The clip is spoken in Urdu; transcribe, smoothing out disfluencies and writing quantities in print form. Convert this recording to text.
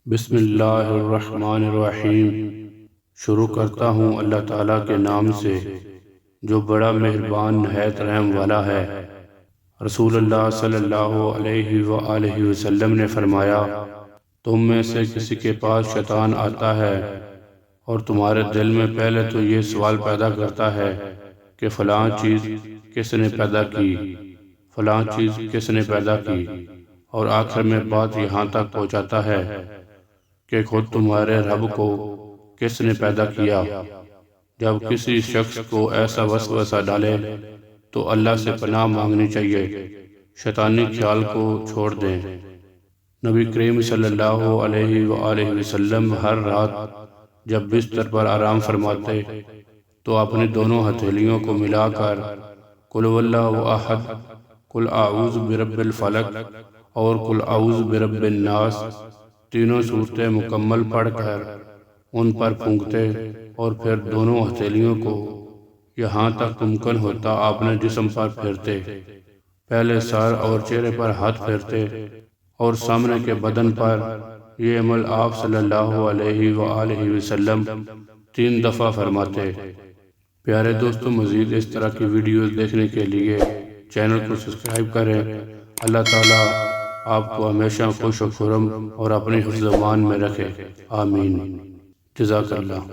بسم اللہ الرحمن الرحیم۔ شروع کرتا ہوں اللہ تعالیٰ کے نام سے جو بڑا مہربان نہایت رحم والا ہے۔ رسول اللہ صلی اللہ علیہ وآلہ وسلم نے فرمایا، تم میں سے کسی کے پاس شیطان آتا ہے اور تمہارے دل میں پہلے تو یہ سوال پیدا کرتا ہے کہ فلاں چیز کس نے پیدا کی، فلاں چیز کس نے پیدا کی، اور آخر میں بات یہاں تک پہنچاتا ہے کہ خود تمہارے رب کو کس نے پیدا کیا۔ جب کسی شخص کو ایسا وسوسہ ڈالے تو اللہ سے پناہ مانگنی چاہیے، شیطانی خیال کو چھوڑ دیں۔ نبی کریم صلی اللہ علیہ وآلہ وسلم ہر رات جب بستر پر آرام فرماتے تو اپنی دونوں ہتھیلیوں کو ملا کر قل هو اللہ احد، قل اعوذ برب الفلق اور قل اعوذ برب الناس تینوں صورتیں مکمل پڑھ کر ان پر پھونکتے اور پھر دونوں ہتھیلیوں کو یہاں تک ممکن ہوتا اپنے جسم پر پھیرتے، پہلے سر اور چہرے پر ہاتھ پھیرتے اور سامنے کے بدن پر۔ یہ عمل آپ صلی اللہ علیہ وآلہ وسلم 3 دفعہ فرماتے۔ پیارے دوستو، مزید اس طرح کی ویڈیوز دیکھنے کے لیے چینل کو سبسکرائب کریں۔ اللہ تعالیٰ آپ کو ہمیشہ خوش و خرم اور اپنی حفظ امان میں رکھے، آمین۔ جزاک اللہ۔